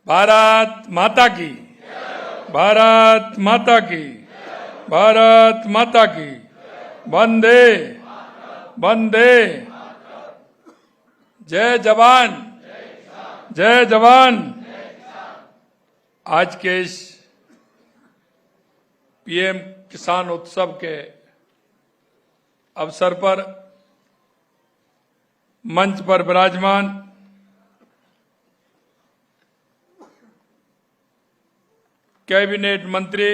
भारत माता की, भारत माता की, भारत माता की, वंदे वंदे। जय जवान, जय जवान। आज के इस पीएम किसान उत्सव के अवसर पर मंच पर विराजमान कैबिनेट मंत्री,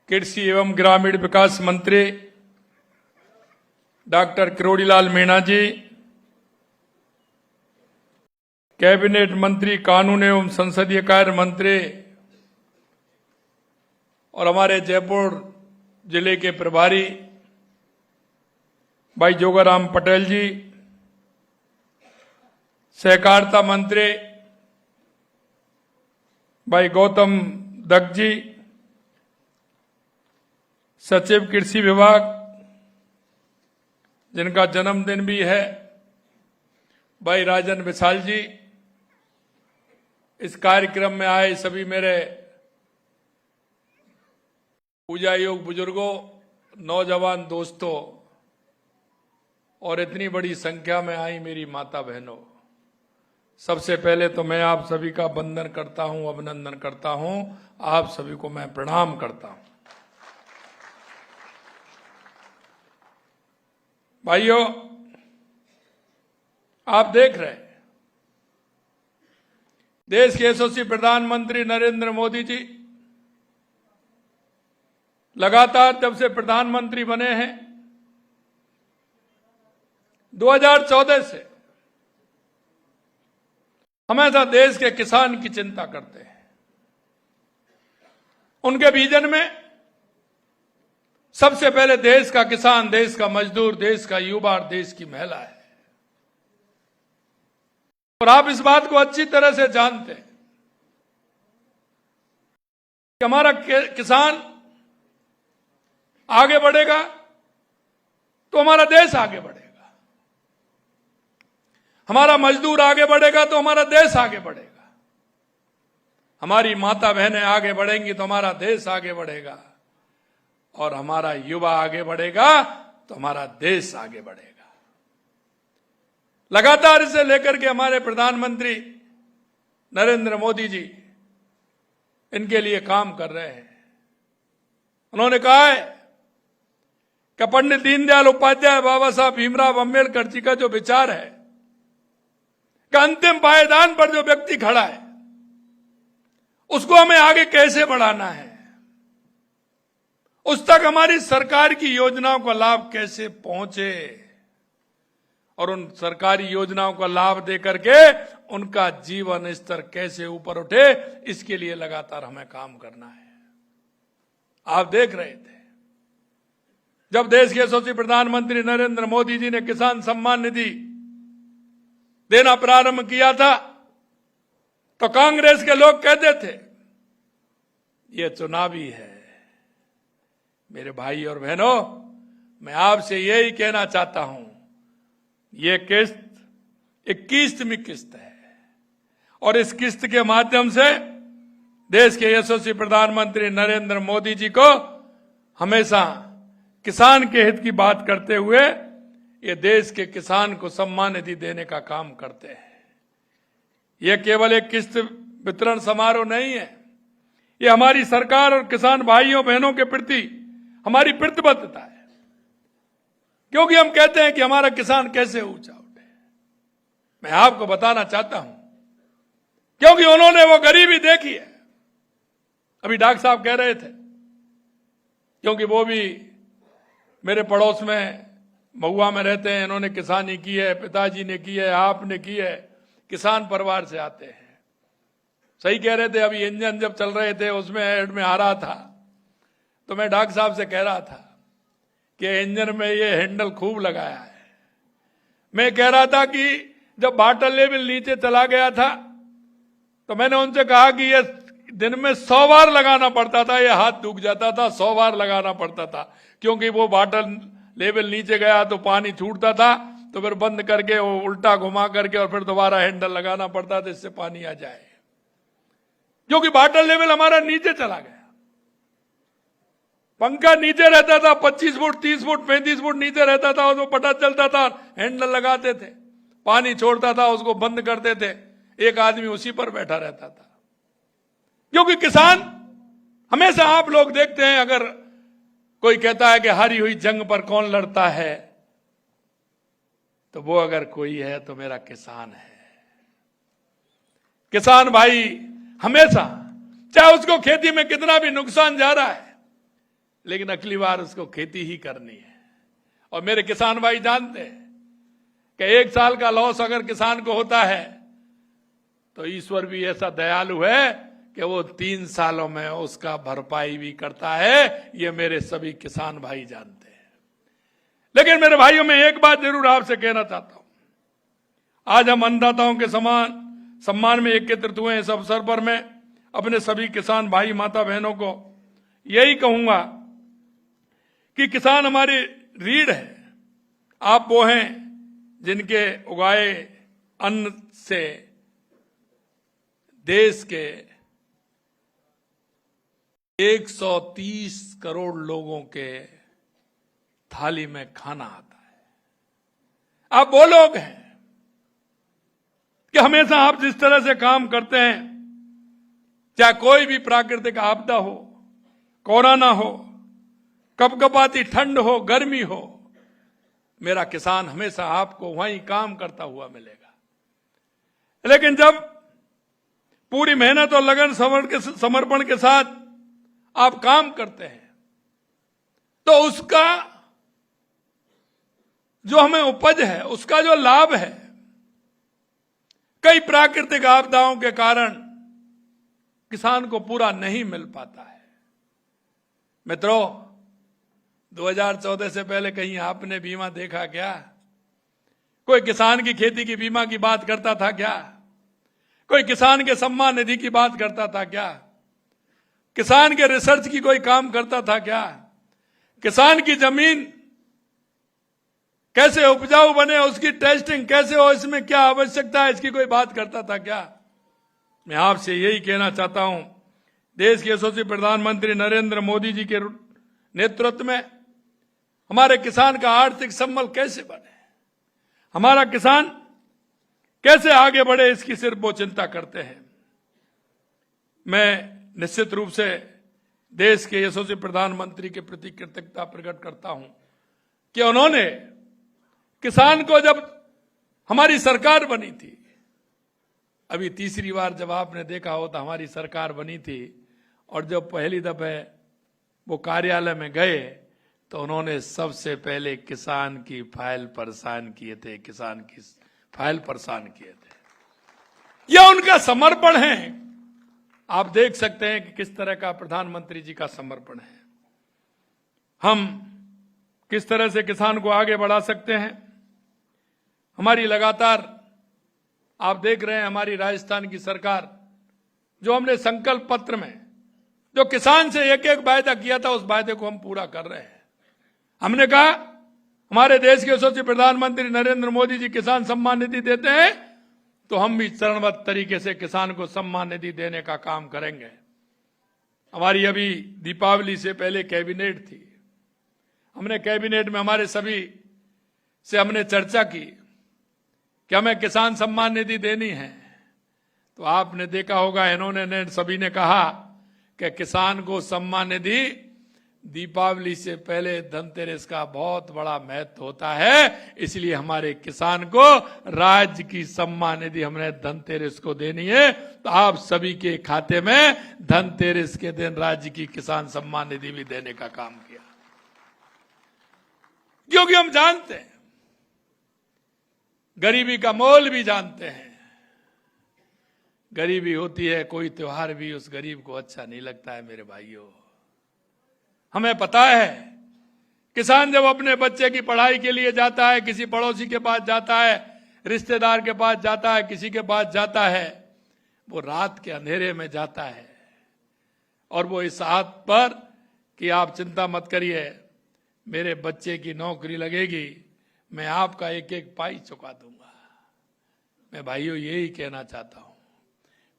कृषि एवं ग्रामीण विकास मंत्री डॉक्टर किरोड़ीलाल मीणा जी, कैबिनेट मंत्री कानून एवं संसदीय कार्य मंत्री और हमारे जयपुर जिले के प्रभारी भाई जोगाराम पटेल जी, सहकारिता मंत्री भाई गौतम दत्त जी, सचिव कृषि विभाग जिनका जन्मदिन भी है भाई राजन विशाल जी, इस कार्यक्रम में आए सभी मेरे पूजा योग बुजुर्गों, नौजवान दोस्तों और इतनी बड़ी संख्या में आई मेरी माता बहनों, सबसे पहले तो मैं आप सभी का वंदन करता हूं, अभिनंदन करता हूं। आप सभी को मैं प्रणाम करता हूं। भाइयों, आप देख रहे हैं देश के यशस्वी प्रधानमंत्री नरेंद्र मोदी जी लगातार जब से प्रधानमंत्री बने हैं 2014 से हमेशा देश के किसान की चिंता करते हैं। उनके विजन में सबसे पहले देश का किसान, देश का मजदूर, देश का युवा और देश की महिला है। और आप इस बात को अच्छी तरह से जानते हैं कि हमारा किसान आगे बढ़ेगा तो हमारा देश आगे बढ़ेगा, हमारा मजदूर आगे बढ़ेगा तो हमारा देश आगे बढ़ेगा, हमारी माता बहनें आगे बढ़ेंगी तो हमारा देश आगे बढ़ेगा, और हमारा युवा आगे बढ़ेगा तो हमारा देश आगे बढ़ेगा। लगातार इसे लेकर के हमारे प्रधानमंत्री नरेंद्र मोदी जी इनके लिए काम कर रहे हैं। उन्होंने कहा है कि पंडित दीनदयाल उपाध्याय, बाबा साहब भीमराव अम्बेडकर जी का जो विचार है कि अंतिम पायदान पर जो व्यक्ति खड़ा है उसको हमें आगे कैसे बढ़ाना है, उस तक हमारी सरकार की योजनाओं का लाभ कैसे पहुंचे और उन सरकारी योजनाओं का लाभ देकर के उनका जीवन स्तर कैसे ऊपर उठे, इसके लिए लगातार हमें काम करना है। आप देख रहे थे जब देश के यशस्वी प्रधानमंत्री नरेंद्र मोदी जी ने किसान सम्मान निधि देना प्रारंभ किया था तो कांग्रेस के लोग कहते थे ये चुनावी है। मेरे भाई और बहनों, मैं आपसे यही कहना चाहता हूं, ये किस्त 21वीं किस्त है और इस किस्त के माध्यम से देश के यशस्वी प्रधानमंत्री नरेंद्र मोदी जी को हमेशा किसान के हित की बात करते हुए ये देश के किसान को सम्मान निधि देने का काम करते हैं। ये केवल एक किस्त वितरण समारोह नहीं है, ये हमारी सरकार और किसान भाइयों बहनों के प्रति हमारी प्रतिबद्धता है, क्योंकि हम कहते हैं कि हमारा किसान कैसे ऊंचा उठे। मैं आपको बताना चाहता हूं क्योंकि उन्होंने वो गरीबी देखी है। अभी डॉक्टर साहब कह रहे थे, क्योंकि वो भी मेरे पड़ोस में महुआ में रहते हैं, इन्होंने किसानी की है, पिताजी ने की है, आपने की है, किसान परिवार से आते हैं। सही कह रहे थे, अभी इंजन जब चल रहे थे उसमें एड में आ रहा था तो मैं डॉक्टर साहब से कह रहा था कि इंजन में ये हैंडल खूब लगाया है। मैं कह रहा था कि जब वाटर लेवल नीचे चला गया था तो मैंने उनसे कहा कि ये दिन में 100 बार लगाना पड़ता था, ये हाथ दुख जाता था, 100 बार लगाना पड़ता था, क्योंकि वो वाटर लेवल नीचे गया तो पानी छूटता था तो फिर बंद करके वो उल्टा घुमा करके और फिर दोबारा हैंडल लगाना पड़ता था इससे पानी आ जाए, क्योंकि वाटर लेवल हमारा नीचे चला गया। पंखा नीचे रहता था, 25 फुट 30 फुट 35 फुट नीचे रहता था, उसको पता चलता था, हैंडल लगाते थे, पानी छोड़ता था, उसको बंद करते थे, एक आदमी उसी पर बैठा रहता था। क्योंकि किसान हमेशा, आप लोग देखते हैं, अगर कोई कहता है कि हारी हुई जंग पर कौन लड़ता है, तो वो अगर कोई है तो मेरा किसान है। किसान भाई हमेशा, चाहे उसको खेती में कितना भी नुकसान जा रहा है, लेकिन अगली बार उसको खेती ही करनी है। और मेरे किसान भाई जानते हैं कि 1 साल का लॉस अगर किसान को होता है तो ईश्वर भी ऐसा दयालु है कि वो 3 सालों में उसका भरपाई भी करता है। ये मेरे सभी किसान भाई जानते हैं। लेकिन मेरे भाइयों, मैं एक बात जरूर आपसे कहना चाहता हूं। आज हम अन्नदाताओं के सम्मान में एकत्रित हुए इस अवसर पर मैं अपने सभी किसान भाई माता बहनों को यही कहूंगा कि किसान हमारी रीढ़ है। आप वो हैं जिनके उगाए अन्न से देश के 130 करोड़ लोगों के थाली में खाना आता है। आप वो लोग हैं कि हमेशा आप जिस तरह से काम करते हैं, चाहे कोई भी प्राकृतिक आपदा हो, कोरोना हो, कपकपाती ठंड हो, गर्मी हो, मेरा किसान हमेशा आपको वहीं काम करता हुआ मिलेगा। लेकिन जब पूरी मेहनत और लगन समर्पण के साथ आप काम करते हैं, तो उसका जो हमें उपज है, उसका जो लाभ है, कई प्राकृतिक आपदाओं के कारण किसान को पूरा नहीं मिल पाता है। मित्रों, 2014 से पहले कहीं आपने बीमा देखा क्या? कोई किसान की खेती की बीमा की बात करता था क्या? कोई किसान के सम्मान निधि की बात करता था क्या? किसान के रिसर्च की कोई काम करता था क्या? किसान की जमीन कैसे उपजाऊ बने, उसकी टेस्टिंग कैसे हो, इसमें क्या आवश्यकता है, इसकी कोई बात करता था क्या? मैं आपसे यही कहना चाहता हूं, देश के यशस्वी प्रधानमंत्री नरेंद्र मोदी जी के नेतृत्व में हमारे किसान का आर्थिक संबल कैसे बने, हमारा किसान कैसे आगे बढ़े, इसकी सिर्फ वो चिंता करते हैं। मैं निश्चित रूप से देश के यशस्वी प्रधानमंत्री के प्रति कृतज्ञता प्रकट करता हूं कि उन्होंने किसान को, जब हमारी सरकार बनी थी, अभी तीसरी बार जब आपने देखा हो तो हमारी सरकार बनी थी, और जब पहली दफे वो कार्यालय में गए तो उन्होंने सबसे पहले किसान की फाइल परेशान किए थे, किसान की फाइल परेशान किए थे। यह उनका समर्पण है। आप देख सकते हैं कि किस तरह का प्रधानमंत्री जी का समर्पण है। हम किस तरह से किसान को आगे बढ़ा सकते हैं। हमारी लगातार, आप देख रहे हैं, हमारी राजस्थान की सरकार, जो हमने संकल्प पत्र में जो किसान से एक एक वायदा किया था, उस वायदे को हम पूरा कर रहे हैं। हमने कहा हमारे देश के यशस्वी प्रधानमंत्री नरेंद्र मोदी जी किसान सम्मान निधि देते हैं, तो हम भी चरणबद्ध तरीके से किसान को सम्मान निधि देने का काम करेंगे। हमारी अभी दीपावली से पहले कैबिनेट थी। हमने कैबिनेट में हमारे सभी से हमने चर्चा की कि हमें किसान सम्मान निधि देनी है। तो आपने देखा होगा, इन्होंने सभी ने कहा कि किसान को सम्मान निधि दीपावली से पहले धनतेरस का बहुत बड़ा महत्व होता है, इसलिए हमारे किसान को राज्य की सम्मान निधि हमने धनतेरस को देनी है। तो आप सभी के खाते में धनतेरस के दिन राज्य की किसान सम्मान निधि भी देने का काम किया, क्योंकि हम जानते हैं, गरीबी का मोल भी जानते हैं। गरीबी होती है, कोई त्योहार भी उस गरीब को अच्छा नहीं लगता है। मेरे भाइयों, हमें पता है, किसान जब अपने बच्चे की पढ़ाई के लिए जाता है, किसी पड़ोसी के पास जाता है, रिश्तेदार के पास जाता है, किसी के पास जाता है, वो रात के अंधेरे में जाता है, और वो इस हाथ पर कि आप चिंता मत करिए, मेरे बच्चे की नौकरी लगेगी, मैं आपका एक एक पाई चुका दूंगा। मैं भाइयों यही कहना चाहता हूं,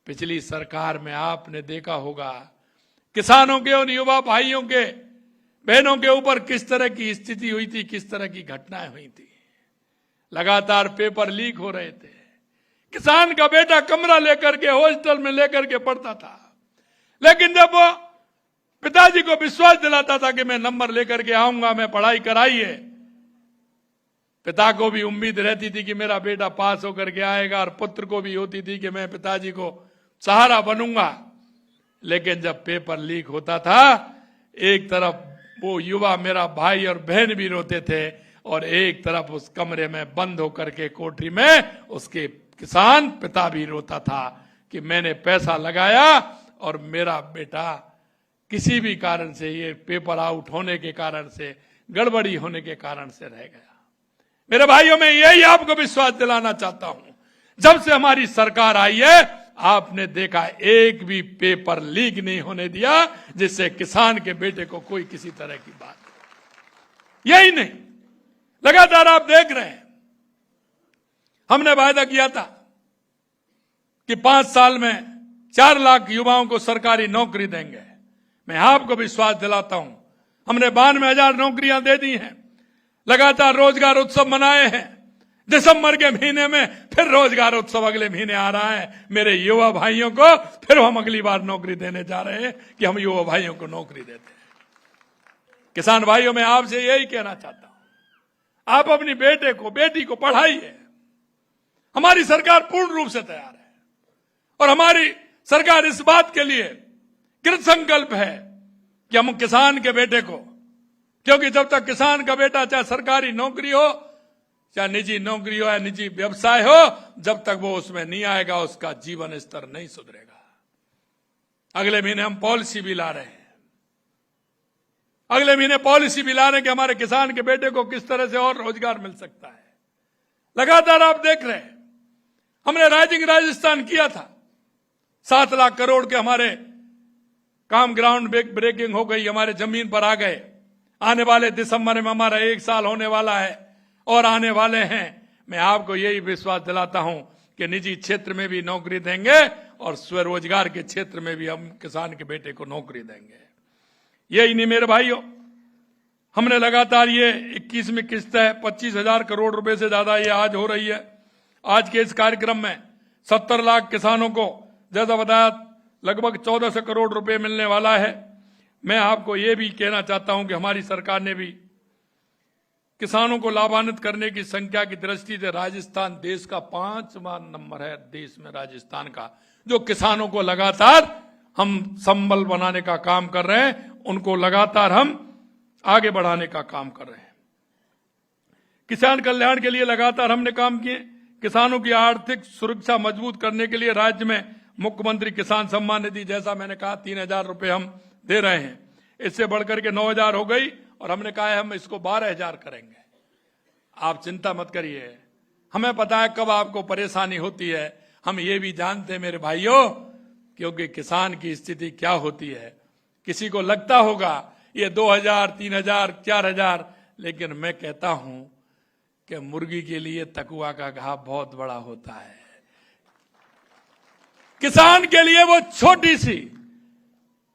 पिछली सरकार में आपने देखा होगा किसानों के और युवा भाइयों के बहनों के ऊपर किस तरह की स्थिति हुई थी, किस तरह की घटनाएं हुई थी। लगातार पेपर लीक हो रहे थे। किसान का बेटा कमरा लेकर के हॉस्टल में लेकर के पढ़ता था, लेकिन जब वो पिताजी को विश्वास दिलाता था कि मैं नंबर लेकर के आऊंगा, मैं पढ़ाई कराइए, पिता को भी उम्मीद रहती थी कि मेरा बेटा पास होकर के आएगा और पुत्र को भी होती थी कि मैं पिताजी को सहारा बनूंगा। लेकिन जब पेपर लीक होता था, एक तरफ वो युवा मेरा भाई और बहन भी रोते थे और एक तरफ उस कमरे में बंद होकर के कोठरी में उसके किसान पिता भी रोता था कि मैंने पैसा लगाया और मेरा बेटा किसी भी कारण से, ये पेपर आउट होने के कारण से, गड़बड़ी होने के कारण से रह गया। मेरे भाइयों, मैं यही आपको विश्वास दिलाना चाहता हूं, जब से हमारी सरकार आई है आपने देखा एक भी पेपर लीक नहीं होने दिया जिससे किसान के बेटे को कोई किसी तरह की बात। यही नहीं, लगातार आप देख रहे हैं, हमने वायदा किया था कि 5 साल में 4 लाख युवाओं को सरकारी नौकरी देंगे। मैं आपको विश्वास दिलाता हूं, हमने 92,000 नौकरियां दे दी हैं। लगातार रोजगार उत्सव मनाए हैं। दिसंबर के महीने में फिर रोजगार उत्सव अगले महीने आ रहा है। मेरे युवा भाइयों को फिर हम अगली बार नौकरी देने जा रहे हैं कि हम युवा भाइयों को नौकरी देते हैं। किसान भाइयों, मैं आपसे यही कहना चाहता हूं, आप अपनी बेटे को बेटी को पढ़ाइए। हमारी सरकार पूर्ण रूप से तैयार है और हमारी सरकार इस बात के लिए कृत संकल्प है कि हम किसान के बेटे को, क्योंकि जब तक किसान का बेटा चाहे सरकारी नौकरी हो, चाहे निजी नौकरी हो या निजी व्यवसाय हो, जब तक वो उसमें नहीं आएगा उसका जीवन स्तर नहीं सुधरेगा। अगले महीने हम पॉलिसी भी ला रहे हैं, अगले महीने पॉलिसी भी ला रहे हैं कि हमारे किसान के बेटे को किस तरह से और रोजगार मिल सकता है। लगातार आप देख रहे हैं, हमने राइजिंग राजस्थान किया था, 7 लाख करोड़ के हमारे काम ग्राउंड ब्रेकिंग हो गई, हमारे जमीन पर आ गए। आने वाले दिसंबर में हमारा 1 साल होने वाला है और आने वाले हैं। मैं आपको यही विश्वास दिलाता हूं कि निजी क्षेत्र में भी नौकरी देंगे और स्वरोजगार के क्षेत्र में भी हम किसान के बेटे को नौकरी देंगे। यही नहीं मेरे भाइयों, हमने लगातार ये 21वीं किस्त है, 25,000 करोड़ रुपए से ज्यादा ये आज हो रही है। आज के इस कार्यक्रम में 70 लाख किसानों को, जैसा बताया, लगभग 1400 करोड़ रुपए मिलने वाला है। मैं आपको ये भी कहना चाहता हूं कि हमारी सरकार ने भी किसानों को लाभान्वित करने की संख्या की दृष्टि से राजस्थान देश का 5वां नंबर है, देश में राजस्थान का, जो किसानों को लगातार हम संबल बनाने का काम कर रहे हैं, उनको लगातार हम आगे बढ़ाने का काम कर रहे हैं। किसान कल्याण के लिए लगातार हमने काम किए। किसानों की आर्थिक सुरक्षा मजबूत करने के लिए राज्य में मुख्यमंत्री किसान सम्मान निधि, जैसा मैंने कहा, 3,000 रुपए हम दे रहे हैं। इससे बढ़कर के 9,000 हो गई और हमने कहा है हम इसको 12,000 करेंगे। आप चिंता मत करिए, हमें पता है कब आपको परेशानी होती है, हम ये भी जानते हैं मेरे भाइयों, क्योंकि किसान की स्थिति क्या होती है। किसी को लगता होगा ये 2,000, 3,000, 4,000, लेकिन मैं कहता हूं कि मुर्गी के लिए तकुआ का घाव बहुत बड़ा होता है। किसान के लिए वो छोटी सी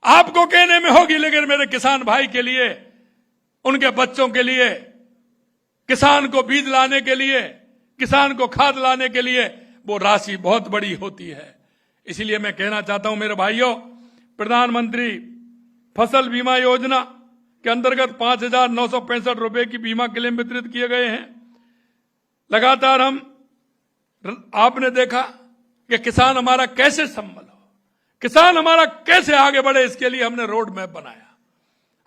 आपको कहने में होगी, लेकिन मेरे किसान भाई के लिए, उनके बच्चों के लिए, किसान को बीज लाने के लिए, किसान को खाद लाने के लिए वो राशि बहुत बड़ी होती है। इसलिए मैं कहना चाहता हूं मेरे भाइयों, प्रधानमंत्री फसल बीमा योजना के अंतर्गत 5,965 रुपए की बीमा क्लेम वितरित किए गए हैं। लगातार आपने देखा कि किसान हमारा कैसे संभल हो, किसान हमारा कैसे आगे बढ़े, इसके लिए हमने रोड मैप बनाया।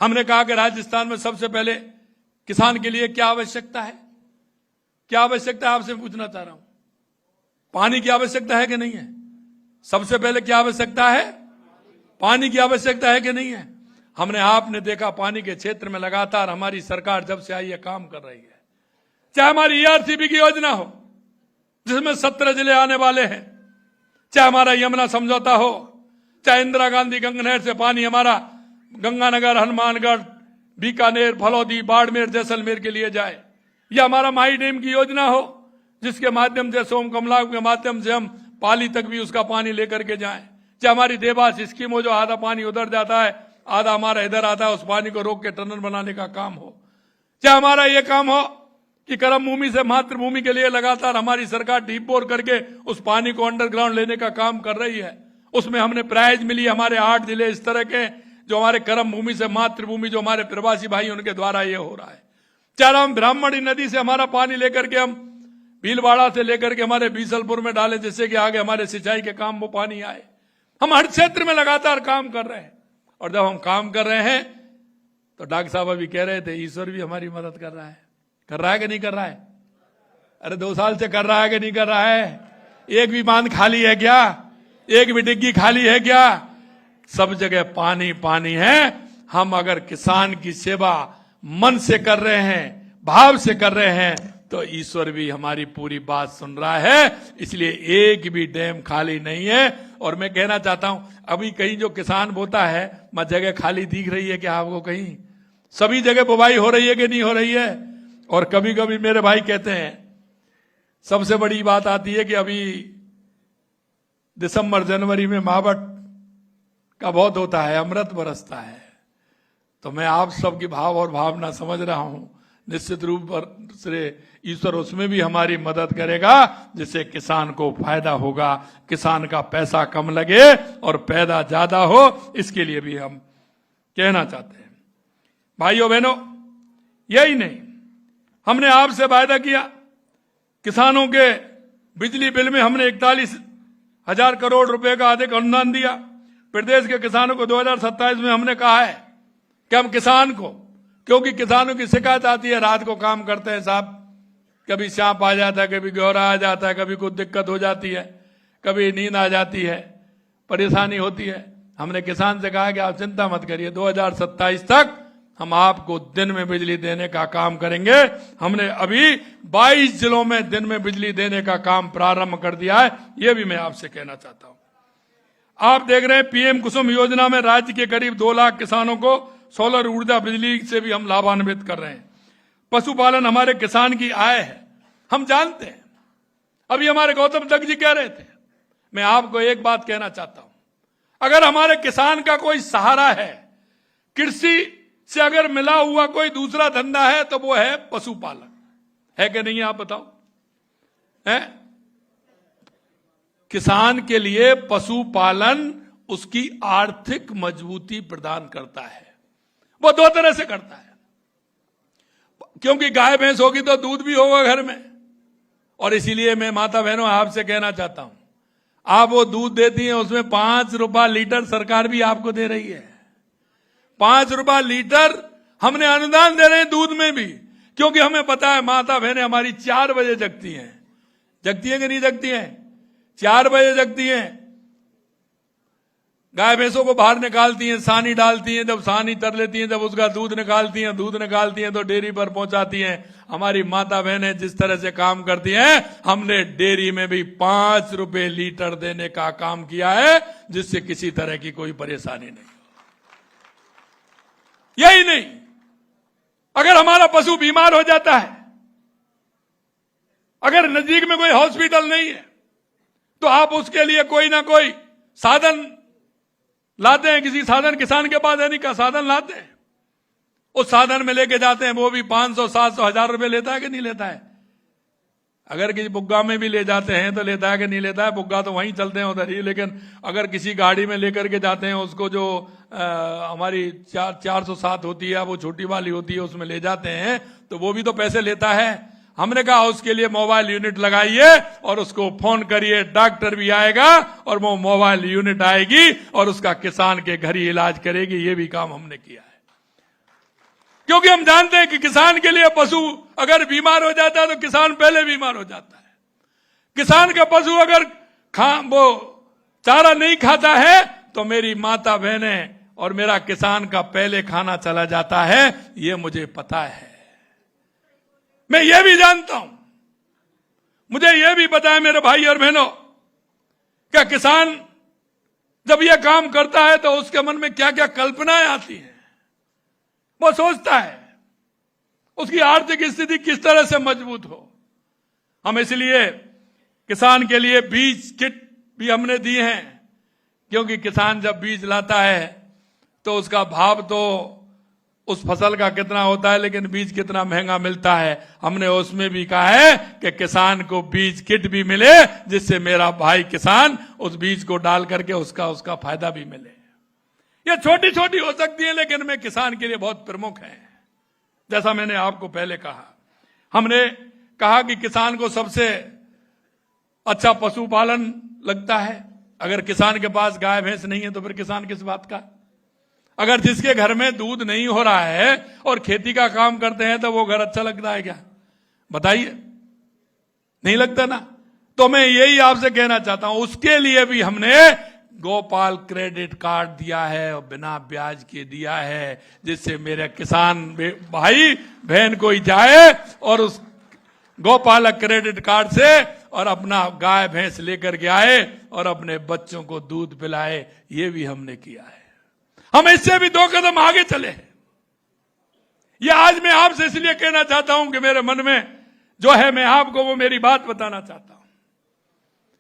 हमने कहा कि राजस्थान में सबसे पहले किसान के लिए क्या आवश्यकता है, क्या आवश्यकता है, आपसे पूछना चाह रहा हूं। पानी की आवश्यकता है कि नहीं है? सबसे पहले क्या आवश्यकता है? पानी की आवश्यकता है कि नहीं है? हमने, आपने देखा, पानी के क्षेत्र में लगातार हमारी सरकार जब से आई है काम कर रही है। चाहे हमारी ईआरसीबी की योजना हो जिसमें 17 जिले आने वाले हैं, चाहे हमारा यमुना समझौता हो, चाहे इंदिरा गांधी गंगा नहर से पानी हमारा गंगानगर, हनुमानगढ़, बीकानेर, फलौदी, बाड़मेर, जैसलमेर के लिए जाए, या हमारा माई डैम की योजना हो, जिसके माध्यम से सोम कमला के माध्यम से हम पाली तक भी उसका पानी लेकर के जाएं। चाहे हमारी देवास स्कीम हो, जो आधा पानी उधर जाता है आधा हमारा इधर आता है, उस पानी को रोक के टनल बनाने का काम हो। चाहे हमारा ये काम हो कि कर्म भूमि से मातृभूमि के लिए लगातार हमारी सरकार डीप बोर करके उस पानी को अंडरग्राउंड लेने का काम कर रही है। उसमें हमने प्राइज मिली, हमारे 8 जिले इस तरह के जो हमारे कर्म भूमि से मातृभूमि, जो हमारे प्रवासी भाई उनके द्वारा ये हो रहा है। चाहे हम ब्राह्मणी नदी से हमारा पानी लेकर के हम भीलवाड़ा से लेकर के हमारे बीसलपुर में डालें, जिससे कि आगे हमारे सिंचाई के काम वो पानी आए। हम हर क्षेत्र में लगातार काम कर रहे हैं। और जब हम काम कर रहे हैं तो डॉक्टर साहब अभी कह रहे थे ईश्वर भी हमारी मदद कर रहा है। कर रहा है कि नहीं कर रहा है? अरे 2 साल से कर रहा है कि नहीं कर रहा है? एक भी बांध खाली है क्या? एक भी डिग्गी खाली है क्या? सब जगह पानी पानी है। हम अगर किसान की सेवा मन से कर रहे हैं, भाव से कर रहे हैं, तो ईश्वर भी हमारी पूरी बात सुन रहा है। इसलिए एक भी डैम खाली नहीं है। और मैं कहना चाहता हूं, अभी कहीं जो किसान बोता है, मैं जगह खाली दिख रही है क्या आपको? कहीं सभी जगह बुवाई हो रही है कि नहीं हो रही है? और कभी कभी मेरे भाई कहते हैं, सबसे बड़ी बात आती है कि अभी दिसंबर जनवरी में महावट का बहुत होता है, अमृत बरसता है। तो मैं आप सबकी भाव और भावना समझ रहा हूं। निश्चित रूप से ईश्वर उसमें भी हमारी मदद करेगा, जिससे किसान को फायदा होगा, किसान का पैसा कम लगे और पैदा ज्यादा हो। इसके लिए भी हम कहना चाहते हैं। भाइयों बहनों, यही नहीं, हमने आपसे वायदा किया, किसानों के बिजली बिल में हमने 41,000 करोड़ रुपए का अधिक अनुदान दिया। प्रदेश के किसानों को 2027 में हमने कहा है कि हम किसान को, क्योंकि किसानों की शिकायत आती है, रात को काम करते हैं साहब, कभी सांप आ जाता है, कभी गौरा आ जाता है, कभी कुछ दिक्कत हो जाती है, कभी नींद आ जाती है, परेशानी होती है। हमने किसान से कहा कि आप चिंता मत करिए, 2027 तक हम आपको दिन में बिजली देने का काम करेंगे। हमने अभी 22 जिलों में दिन में बिजली देने का काम प्रारंभ कर दिया है। यह भी मैं आपसे कहना चाहता हूं। आप देख रहे हैं पीएम कुसुम योजना में राज्य के करीब 2 लाख किसानों को सोलर ऊर्जा बिजली से भी हम लाभान्वित कर रहे हैं। पशुपालन हमारे किसान की आय है, हम जानते हैं। अभी हमारे गौतम तक जी कह रहे थे, मैं आपको एक बात कहना चाहता हूं, अगर हमारे किसान का कोई सहारा है, कृषि से अगर मिला हुआ कोई दूसरा धंधा है, तो वो है पशुपालन। है कि नहीं? आप बताओ। है? किसान के लिए पशुपालन उसकी आर्थिक मजबूती प्रदान करता है। वो 2 तरह से करता है, क्योंकि गाय भैंस होगी तो दूध भी होगा घर में। और इसीलिए मैं माता बहनों आपसे कहना चाहता हूं, आप वो दूध देती हैं, उसमें 5 रुपया लीटर सरकार भी आपको दे रही है। 5 रुपया लीटर हमने अनुदान दे रहे हैं दूध में भी, क्योंकि हमें पता है माता बहनें हमारी 4 बजे जगती हैं। जगती हैं कि नहीं जगती हैं? 4 बजे जगती हैं। गाय भैंसों को बाहर निकालती हैं, सानी डालती हैं, जब सानी तर लेती हैं, जब उसका दूध निकालती हैं, दूध निकालती हैं तो डेयरी पर पहुंचाती हैं। हमारी माता बहनें जिस तरह से काम करती हैं, हमने डेयरी में भी 5 रुपए लीटर देने का काम किया है, जिससे किसी तरह की कोई परेशानी नहीं। यही नहीं, अगर हमारा पशु बीमार हो जाता है, अगर नजदीक में कोई हॉस्पिटल नहीं है, तो आप उसके लिए कोई ना कोई साधन लाते हैं। किसी साधन किसान के पास है नहीं, का साधन लाते हैं, उस साधन में लेके जाते हैं। वो भी 500, 700, 1000 रुपए लेता है कि नहीं लेता है? अगर किसी बुग्गा में भी ले जाते हैं तो लेता है कि नहीं लेता है? बुग्गा तो वहीं चलते हैं उधर ही। लेकिन अगर किसी गाड़ी में लेकर के जाते हैं, उसको जो हमारी 407 होती है, वो छोटी वाली होती है, उसमें ले जाते हैं, तो वो भी तो पैसे लेता है। हमने कहा उसके लिए मोबाइल यूनिट लगाइए और उसको फोन करिए, डॉक्टर भी आएगा और वो मोबाइल यूनिट आएगी और उसका किसान के घर ही इलाज करेगी। ये भी काम हमने किया है, क्योंकि हम जानते हैं कि किसान के लिए पशु अगर बीमार हो जाता है तो किसान पहले बीमार हो जाता है। किसान का पशु अगर वो चारा नहीं खाता है तो मेरी माता बहनें और मेरा किसान का पहले खाना चला जाता है। ये मुझे पता है, मैं ये भी जानता हूं, मुझे ये भी पता है मेरे भाई और बहनों, क्या किसान जब ये काम करता है तो उसके मन में क्या क्या कल्पनाएं आती हैं। वो सोचता है उसकी आर्थिक स्थिति किस तरह से मजबूत हो। हम इसलिए किसान के लिए बीज किट भी हमने दी हैं, क्योंकि किसान जब बीज लाता है तो उसका भाव तो उस फसल का कितना होता है, लेकिन बीज कितना महंगा मिलता है। हमने उसमें भी कहा है कि किसान को बीज किट भी मिले, जिससे मेरा भाई किसान उस बीज को डाल करके उसका फायदा भी मिले। ये छोटी छोटी हो सकती है, लेकिन मैं किसान के लिए बहुत प्रमुख है। जैसा मैंने आपको पहले कहा, हमने कहा कि किसान को सबसे अच्छा पशुपालन लगता है। अगर किसान के पास गाय भैंस नहीं है तो फिर किसान किस बात का। अगर जिसके घर में दूध नहीं हो रहा है और खेती का काम करते हैं तो वो घर अच्छा लगता है क्या? बताइए, नहीं लगता ना। तो मैं यही आपसे कहना चाहता हूं, उसके लिए भी हमने गोपाल क्रेडिट कार्ड दिया है और बिना ब्याज के दिया है, जिससे मेरे किसान भाई बहन कोई जाए और उस गोपालक क्रेडिट कार्ड से और अपना गाय भैंस लेकर के आए और अपने बच्चों को दूध पिलाए। ये भी हमने किया है। हम इससे भी 2 कदम आगे चले हैं। ये आज मैं आपसे इसलिए कहना चाहता हूं कि मेरे मन में जो है मैं आपको वो मेरी बात बताना चाहता हूं,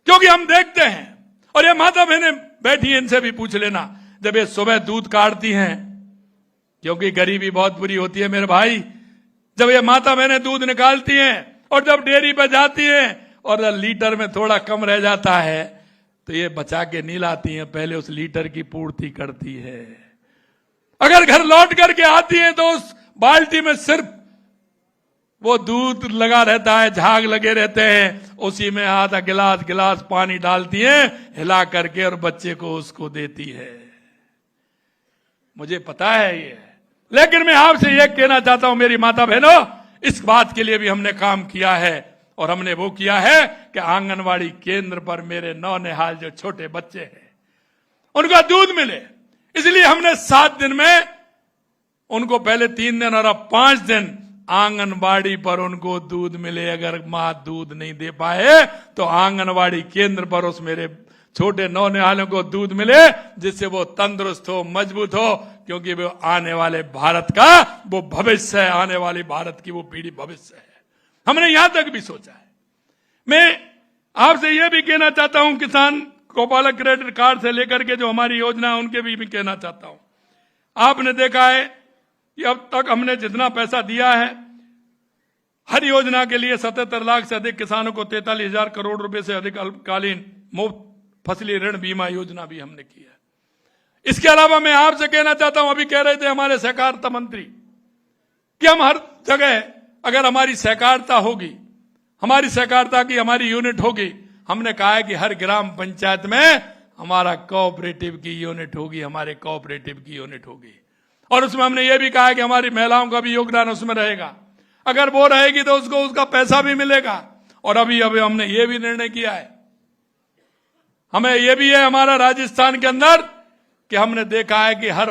क्योंकि हम देखते हैं, और ये माता बहनें बैठी हैं, इनसे भी पूछ लेना, जब ये सुबह दूध काटती हैं, क्योंकि गरीबी बहुत बुरी होती है मेरे भाई, जब ये माता बहनें दूध निकालती हैं और जब डेयरी पे जाती हैं और लीटर में थोड़ा कम रह जाता है तो ये बचा के नहीं लाती हैं, पहले उस लीटर की पूर्ति करती है। अगर घर लौट करके आती हैं तो उस बाल्टी में सिर्फ वो दूध लगा रहता है, झाग लगे रहते हैं, उसी में आधा गिलास पानी डालती हैं, हिला करके और बच्चे को उसको देती है। मुझे पता है ये, लेकिन मैं आपसे ये कहना चाहता हूं मेरी माता बहनों, इस बात के लिए भी हमने काम किया है। और हमने वो किया है कि आंगनवाड़ी केंद्र पर मेरे नौनिहाल जो छोटे बच्चे हैं उनका दूध मिले। इसलिए हमने 7 दिन में उनको, पहले 3 दिन और अब 5 दिन आंगनवाड़ी पर उनको दूध मिले। अगर मां दूध नहीं दे पाए तो आंगनवाड़ी केंद्र पर उस मेरे छोटे नौनिहालों को दूध मिले, जिससे वो तंदुरुस्त हो, मजबूत हो, क्योंकि वो आने वाले भारत का वो भविष्य है, आने वाली भारत की वो पीढ़ी भविष्य है। हमने यहां तक भी सोचा है। मैं आपसे यह भी कहना चाहता हूं, किसान गोपालक क्रेडिट कार्ड से लेकर के जो हमारी योजना है उनके भी कहना चाहता हूं। आपने देखा है कि अब तक हमने जितना पैसा दिया है हर योजना के लिए 77 लाख से अधिक किसानों को 43,000 करोड़ रुपए से अधिक अल्पकालीन मुफ्त फसली ऋण बीमा योजना भी हमने की है। इसके अलावा मैं आपसे कहना चाहता हूं, अभी कह रहे थे हमारे सहकारिता मंत्री कि हम हर जगह अगर हमारी सहकारिता होगी, हमारी सहकारिता की हमारी यूनिट होगी, हमने कहा है कि हर ग्राम पंचायत में हमारा कोऑपरेटिव की यूनिट होगी, हमारे कोऑपरेटिव की यूनिट होगी। और उसमें हमने ये भी कहा है कि हमारी महिलाओं का भी योगदान उसमें रहेगा। अगर वो रहेगी तो उसको उसका पैसा भी मिलेगा। और अभी हमने ये भी निर्णय किया है, हमें ये भी है हमारा राजस्थान के अंदर कि हमने देखा है कि हर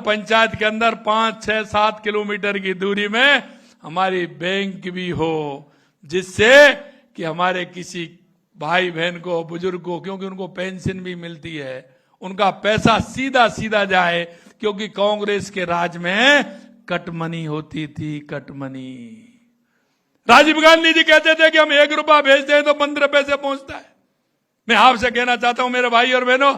पंचायत के अंदर 5, 6, 7 किलोमीटर की दूरी में हमारी बैंक भी हो, जिससे कि हमारे किसी भाई बहन को, बुजुर्ग को, क्योंकि उनको पेंशन भी मिलती है, उनका पैसा सीधा सीधा जाए। क्योंकि कांग्रेस के राज में कटमनी होती थी, कटमनी। राजीव गांधी जी कहते थे कि हम 1 रुपया भेजते हैं तो 15 पैसे पहुंचता है। मैं आपसे कहना चाहता हूं मेरे भाई और बहनों,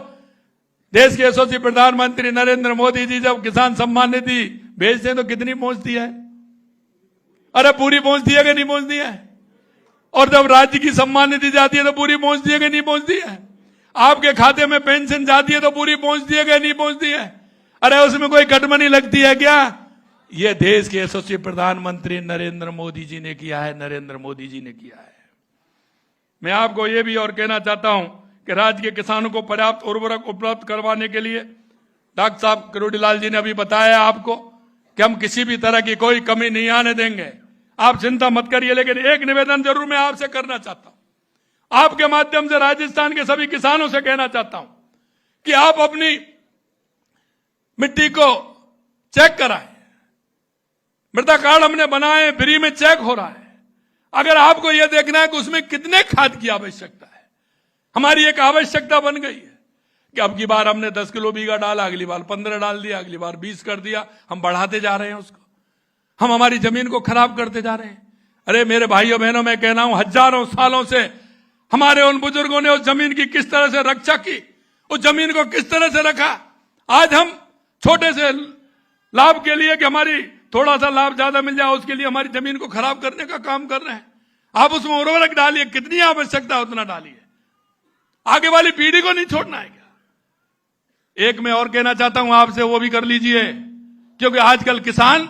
देश के यशस्वी प्रधानमंत्री नरेंद्र मोदी जी जब किसान सम्मान निधि भेजते हैं तो कितनी पहुंचती है? अरे पूरी पहुंचती है कि नहीं पहुंचती है? और जब राज्य की सम्मान निधि जाती है तो पूरी पहुंचती है कि नहीं पहुंचती है? आपके खाते में पेंशन जाती है तो पूरी पहुंचती है कि नहीं पहुंचती है? अरे उसमें कोई कटमनी लगती है क्या? ये देश के यशस्वी प्रधानमंत्री नरेंद्र मोदी जी ने किया है, नरेंद्र मोदी जी ने किया है। मैं आपको ये भी और कहना चाहता हूं कि राज्य के किसानों को पर्याप्त उर्वरक उपलब्ध करवाने के लिए डॉक्टर साहब करोड़ीलाल जी ने अभी बताया आपको कि हम किसी भी तरह की कोई कमी नहीं आने देंगे। आप चिंता मत करिए। लेकिन एक निवेदन जरूर मैं आपसे करना चाहता हूं, आपके माध्यम से राजस्थान के सभी किसानों से कहना चाहता हूं कि आप अपनी मिट्टी को चेक कराएं। मृदा कार्ड हमने बनाए, फ्री में चेक हो रहा है। अगर आपको यह देखना है कि उसमें कितने खाद की आवश्यकता है, हमारी एक आवश्यकता बन गई है कि अब की बार हमने 10 किलो बीघा डाला, अगली बार 15 डाल दिया, अगली बार 20 कर दिया, हम बढ़ाते जा रहे हैं उसको। हम हमारी जमीन को खराब करते जा रहे हैं। अरे मेरे भाइयों बहनों, मैं कह रहा हूं, हजारों सालों से हमारे उन बुजुर्गों ने उस जमीन की किस तरह से रक्षा की, उस जमीन को किस तरह से रखा। आज हम छोटे से लाभ के लिए कि हमारी थोड़ा सा लाभ ज्यादा मिल जाए, उसके लिए हमारी जमीन को खराब करने का काम कर रहे हैं। आप उसमें उर्वरक डालिए, कितनी आवश्यकता है उतना डालिए, आगे वाली पीढ़ी को नहीं छोड़ना है क्या। एक मैं और कहना चाहता हूं आपसे, वो भी कर लीजिए, क्योंकि आजकल किसान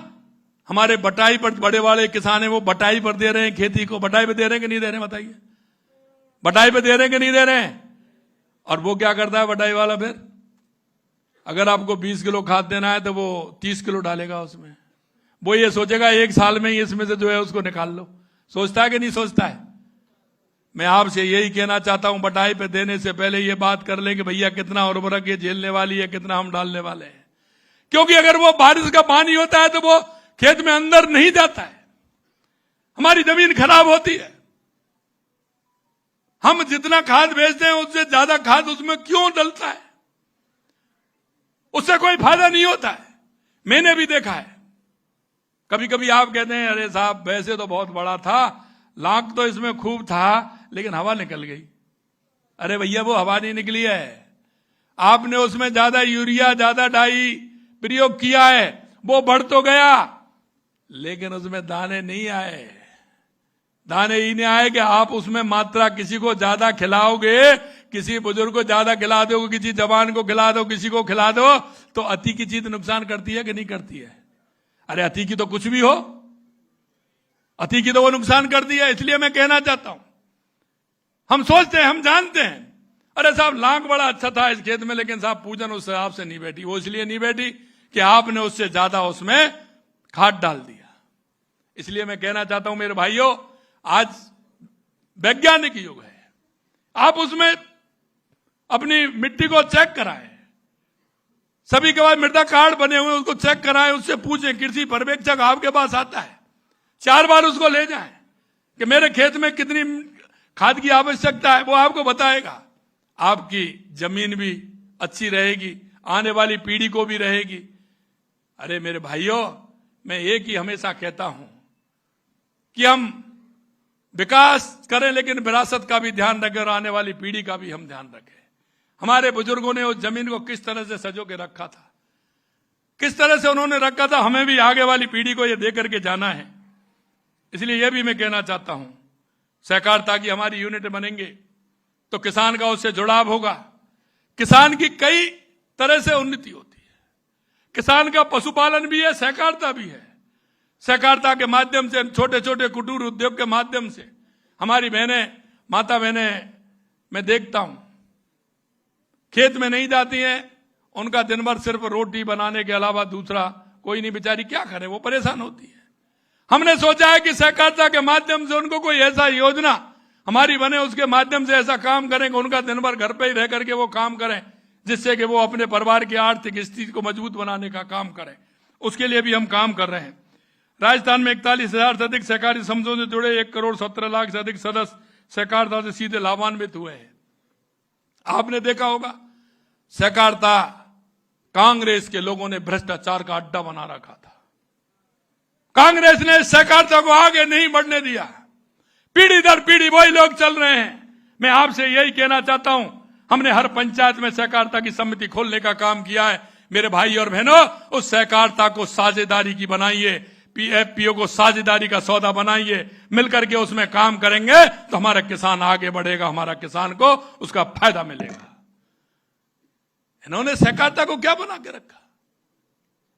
हमारे बटाई पर, बड़े वाले किसान है, वो बटाई पर दे रहे हैं खेती को। बटाई पे दे रहे हैं कि नहीं दे रहे हैं, बताइए। बटाई पे दे रहे हैं कि नहीं दे रहे हैं। और वो क्या करता है बटाई वाला, फिर अगर आपको 20 किलो खाद देना है तो वो 30 किलो डालेगा उसमें। वो ये सोचेगा एक साल में ही इसमें से जो है उसको निकाल लो। सोचता है कि नहीं सोचता है। मैं आपसे यही कहना चाहता हूं, बटाई पे देने से पहले ये बात कर लें कि भैया कितना उर्वरक ये झेलने वाली है, कितना हम डालने वाले हैं। क्योंकि अगर वो बारिश का पानी होता है तो वो खेत में अंदर नहीं जाता है, हमारी जमीन खराब होती है। हम जितना खाद बेचते हैं उससे ज्यादा खाद उसमें क्यों डलता है, उससे कोई फायदा नहीं होता है। मैंने भी देखा है। कभी कभी आप कहते हैं अरे साहब वैसे तो बहुत बड़ा था, लाख तो इसमें खूब था, लेकिन हवा निकल गई। अरे भैया वो हवा नहीं निकली है, आपने उसमें ज्यादा यूरिया, ज्यादा डाई प्रयोग किया है। वो बढ़ तो गया, लेकिन उसमें दाने नहीं आए। दाने ही नहीं आए कि आप उसमें मात्रा किसी को ज्यादा खिलाओगे, किसी बुजुर्ग को ज्यादा खिला दो, किसी जवान को खिला दो, किसी को खिला दो, तो अति की चीज नुकसान करती है कि नहीं करती है। अरे अति की तो कुछ भी हो, अति की तो वो नुकसान करती है। इसलिए मैं कहना चाहता हूं, हम सोचते हैं, हम जानते हैं, अरे साहब लाख बड़ा अच्छा था इस खेत में, लेकिन साहब पूजन उस हिसाब से नहीं बैठी। वो इसलिए नहीं बैठी कि आपने उससे ज्यादा उसमें खाद डाल दिया। इसलिए मैं कहना चाहता हूं मेरे भाइयों, आज वैज्ञानिक युग है, आप उसमें अपनी मिट्टी को चेक कराएं। सभी के पास मृदा कार्ड बने हुए, उसको चेक कराएं, उससे पूछें। कृषि पर्यवेक्षक आपके पास आता है, 4 बार उसको ले जाएं कि मेरे खेत में कितनी खाद की आवश्यकता है, वो आपको बताएगा। आपकी जमीन भी अच्छी रहेगी, आने वाली पीढ़ी को भी रहेगी। अरे मेरे भाइयों, मैं एक ही हमेशा कहता हूं कि हम विकास करें, लेकिन विरासत का भी ध्यान रखें और आने वाली पीढ़ी का भी हम ध्यान रखें। हमारे बुजुर्गों ने उस जमीन को किस तरह से सजो के रखा था, किस तरह से उन्होंने रखा था, हमें भी आगे वाली पीढ़ी को यह दे करके जाना है। इसलिए यह भी मैं कहना चाहता हूं, सहकारिता की हमारी यूनिट बनेंगे तो किसान का उससे जुड़ाव होगा। किसान की कई तरह से उन्नति होती है। किसान का पशुपालन भी है, सहकारिता भी है। सहकारिता के माध्यम से, छोटे छोटे कुटीर उद्योग के माध्यम से हमारी बहनें, माता बहनें, मैं देखता हूं खेत में नहीं जाती हैं, उनका दिन भर सिर्फ रोटी बनाने के अलावा दूसरा कोई नहीं, बेचारी क्या करे, वो परेशान होती है। हमने सोचा है कि सहकारिता के माध्यम से उनको कोई ऐसा योजना हमारी बने, उसके माध्यम से ऐसा काम करेंगे, उनका दिन भर घर पे ही रह करके वो काम करें, जिससे कि वो अपने परिवार की आर्थिक स्थिति को मजबूत बनाने का काम करें। उसके लिए भी हम काम कर रहे हैं। राजस्थान में 41,000 से अधिक सहकारी समूहों से जुड़े 1,17,00,000 से अधिक सदस्य सहकारिता से सीधे लाभान्वित हुए हैं। आपने देखा होगा, सहकारिता कांग्रेस के लोगों ने भ्रष्टाचार का अड्डा बना रखा था। कांग्रेस ने सहकारिता को आगे नहीं बढ़ने दिया। पीढ़ी दर पीढ़ी वही लोग चल रहे हैं। मैं आपसे यही कहना चाहता हूं, हमने हर पंचायत में सहकारिता की समिति खोलने का काम किया है। मेरे भाई और बहनों, उस सहकारिता को साझेदारी की बनाइए, पीएफपीओ को साझेदारी का सौदा बनाइए, मिलकर के उसमें काम करेंगे तो हमारा किसान आगे बढ़ेगा, हमारा किसान को उसका फायदा मिलेगा। इन्होंने सहकारिता को क्या बना के रखा,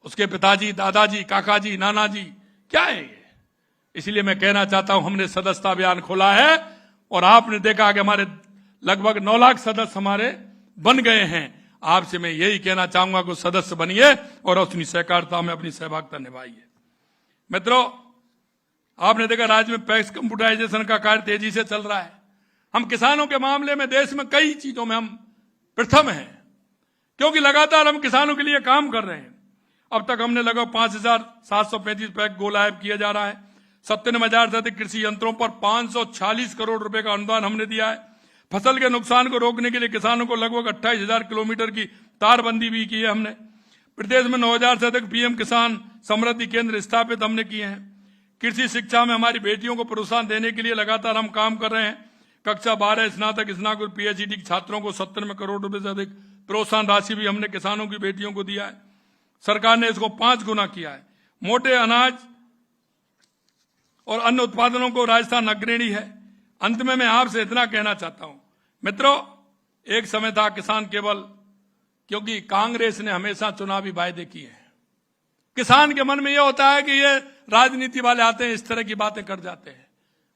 उसके पिताजी, दादाजी, काकाजी, नानाजी, क्या है ये। इसलिए मैं कहना चाहता हूं, हमने सदस्यता अभियान खोला है और आपने देखा कि हमारे लगभग 9 लाख सदस्य हमारे बन गए हैं। आपसे मैं यही कहना चाहूंगा कि सदस्य बनिए और अपनी सहकारिता में अपनी सहभागिता निभाइए। मित्रों, आपने देखा राज्य में पैक्स कंप्यूटराइजेशन का कार्य तेजी से चल रहा है। हम किसानों के मामले में देश में कई चीजों में हम प्रथम हैं, क्योंकि लगातार हम किसानों के लिए काम कर रहे हैं। अब तक हमने लगभग 5,735 पैक गो लाइव किया जा रहा है। 97,000 से अधिक कृषि यंत्रों पर 546 करोड़ रुपए का अनुदान हमने दिया है। फसल के नुकसान को रोकने के लिए किसानों को लगभग 28,000 किलोमीटर की तारबंदी भी की है हमने। प्रदेश में 9,000 से अधिक पीएम किसान समृद्धि केंद्र स्थापित हमने किए हैं। कृषि शिक्षा में हमारी बेटियों को प्रोत्साहन देने के लिए लगातार हम काम कर रहे हैं। कक्षा 12 स्नातक स्नातक पीएचडी छात्रों को 97 करोड़ रुपए से अधिक प्रोत्साहन राशि भी हमने किसानों की बेटियों को दिया है। सरकार ने इसको 5 गुना किया है। मोटे अनाज और अन्य उत्पादनों को राजस्थान अग्रणी है। अंत में मैं आपसे इतना कहना चाहता हूं मित्रों, एक समय था किसान केवल, क्योंकि कांग्रेस ने हमेशा चुनावी वायदे किए हैं। किसान के मन में यह होता है कि ये राजनीति वाले आते हैं, इस तरह की बातें कर जाते हैं।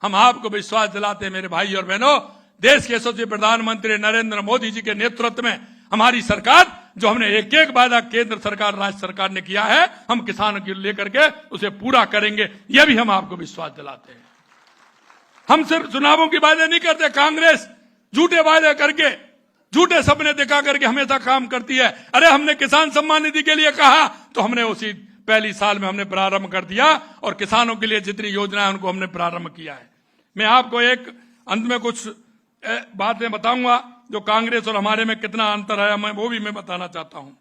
हम आपको विश्वास दिलाते हैं मेरे भाई और बहनों, देश के यशस्वी प्रधानमंत्री नरेंद्र मोदी जी के नेतृत्व में हमारी सरकार, जो हमने एक एक वादा केंद्र सरकार राज्य सरकार ने किया है, हम किसानों को लेकर के उसे पूरा करेंगे, यह भी हम आपको विश्वास दिलाते हैं। हम सिर्फ चुनावों की वादे नहीं करते। कांग्रेस झूठे वादे करके, झूठे सपने दिखा करके हमेशा काम करती है। अरे हमने किसान सम्मान निधि के लिए कहा तो हमने उसी पहली साल में हमने प्रारंभ कर दिया, और किसानों के लिए जितनी योजना है उनको हमने प्रारंभ किया है। मैं आपको एक अंत में कुछ बातें बताऊंगा जो कांग्रेस और हमारे में कितना अंतर है, मैं वो भी मैं बताना चाहता हूं।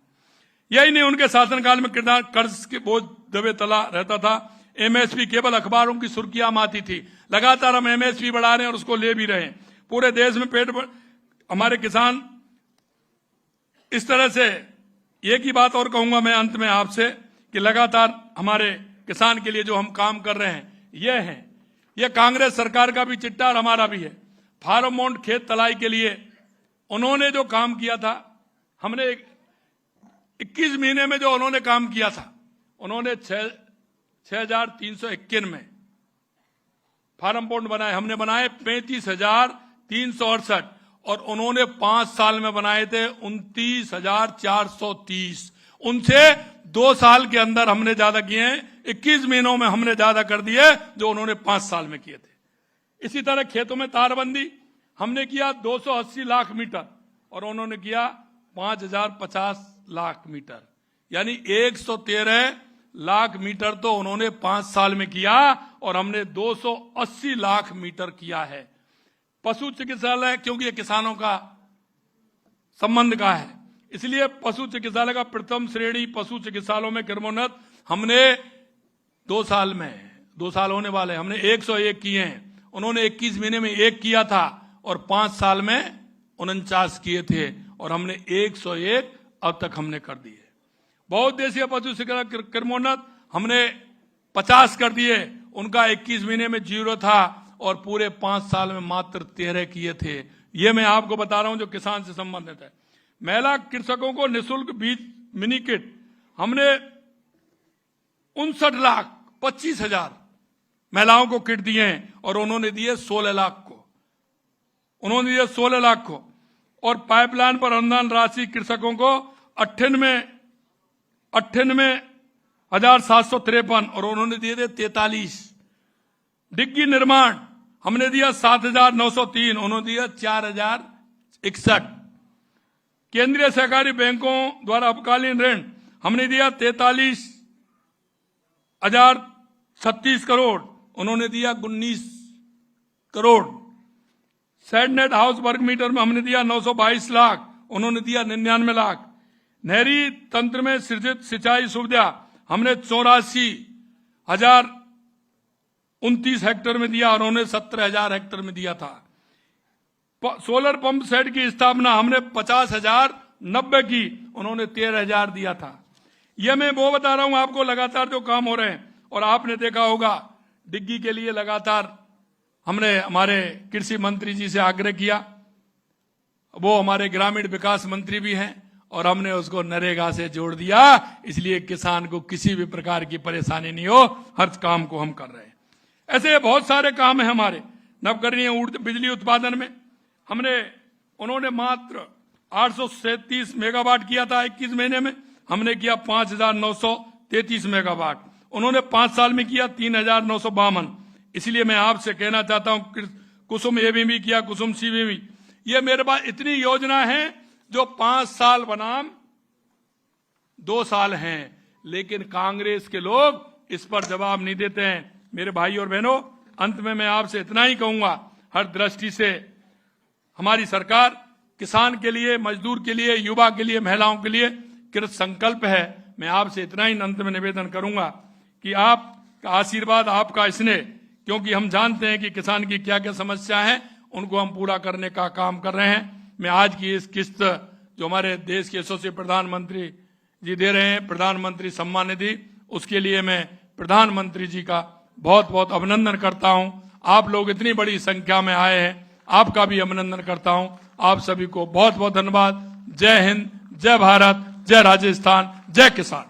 यही नहीं, उनके शासनकाल में कर्ज के बोझ दबे तला रहता था। एमएसपी केवल अखबारों की सुर्खियां आती थी। लगातार हम एमएसपी बढ़ा रहे हैं और उसको ले भी रहे हैं। पूरे देश में हमारे किसान इस तरह से, एक ही बात और कहूंगा मैं अंत में आपसे कि लगातार हमारे किसान के लिए जो हम काम कर रहे हैं यह कांग्रेस सरकार का भी चिट्ठा और हमारा भी है। फार्म माउंट खेत तलाई के लिए उन्होंने जो काम किया था, हमने 21 महीने में जो उन्होंने काम किया था, उन्होंने 6,351 में फार्म माउंट बनाए, हमने बनाए 35,368, और उन्होंने 5 साल में बनाए थे 29,430। उनसे 2 साल के अंदर हमने ज्यादा किए हैं। 21 महीनों में हमने ज्यादा कर दिए जो उन्होंने 5 साल में किए थे। इसी तरह खेतों में तारबंदी हमने किया 280 लाख मीटर और उन्होंने किया 5,050 लाख मीटर, यानी 113 लाख मीटर तो उन्होंने 5 साल में किया और हमने 280 लाख मीटर किया है। पशु चिकित्सालय, क्योंकि ये किसानों का संबंध का है, इसलिए पशु चिकित्सालय का प्रथम श्रेणी पशु चिकित्सालयों में क्रमोन्नत हमने 2 साल होने वाले, हमने 101 किए हैं। उन्होंने 21 महीने में 1 किया था और 5 साल में 49 किए थे, और हमने 101 अब तक हमने कर दिए। बहुउद्देशीय पशु चिकित्सा क्रमोन्नत हमने 50 कर दिए, उनका 21 महीने में 0 था और पूरे 5 साल में मात्र 13 किए थे। ये मैं आपको बता रहा हूं जो किसान से संबंधित है। महिला कृषकों को निःशुल्क बीज मिनी किट हमने 59,25,000 महिलाओं को किट दिए हैं और उन्होंने दिए 16 लाख को, और पाइपलाइन पर अनुदान राशि कृषकों को 98,753 और उन्होंने दिए थे 43। डिग्गी निर्माण हमने दिया 7,903, उन्होंने दिया 4,061। केंद्रीय सहकारी बैंकों द्वारा अल्पकालीन ऋण हमने दिया 43,036 करोड़, उन्होंने दिया 19 करोड़। सेडनेट हाउस वर्ग मीटर में हमने दिया 922 लाख, उन्होंने दिया 99 लाख। नहरी तंत्र में सृजित सिंचाई सुविधा हमने 84,029 हेक्टेयर में दिया और उन्होंने 17,000 हेक्टेयर में दिया था। सोलर पंप सेट की स्थापना हमने 50,090 की, उन्होंने 13,000 दिया था। यह मैं वो बता रहा हूं आपको लगातार जो काम हो रहे हैं। और आपने देखा होगा डिग्गी के लिए लगातार हमने हमारे कृषि मंत्री जी से आग्रह किया, वो हमारे ग्रामीण विकास मंत्री भी हैं, और हमने उसको नरेगा से जोड़ दिया, इसलिए किसान को किसी भी प्रकार की परेशानी नहीं हो, हर काम को हम कर रहे हैं। ऐसे बहुत सारे काम है हमारे। नवकरणीय बिजली उत्पादन में उन्होंने मात्र 837 मेगावाट किया था 21 महीने में, हमने किया 5,933 मेगावाट। उन्होंने 5 साल में किया 3,952। इसलिए मैं आपसे कहना चाहता हूं, कुसुम ए भी किया, कुसुम सी भी। ये मेरे पास इतनी योजना है जो 5 साल बनाम 2 साल हैं, लेकिन कांग्रेस के लोग इस पर जवाब नहीं देते हैं। मेरे भाई और बहनों, अंत में मैं आपसे इतना ही कहूंगा, हर दृष्टि से हमारी सरकार किसान के लिए, मजदूर के लिए, युवा के लिए, महिलाओं के लिए कृत संकल्प है। मैं आपसे इतना ही अंत में निवेदन करूंगा कि आपका आशीर्वाद, आपका स्नेह, क्योंकि हम जानते हैं कि किसान की क्या क्या समस्या है, उनको हम पूरा करने का काम कर रहे हैं। मैं आज की इस किस्त जो हमारे देश के यशस्वी प्रधानमंत्री जी दे रहे हैं, प्रधानमंत्री सम्मान निधि, उसके लिए मैं प्रधानमंत्री जी का बहुत बहुत अभिनंदन करता हूं। आप लोग इतनी बड़ी संख्या में आए हैं, आपका भी अभिनंदन करता हूं। आप सभी को बहुत बहुत धन्यवाद। जय हिंद, जय भारत, जय राजस्थान, जय किसान।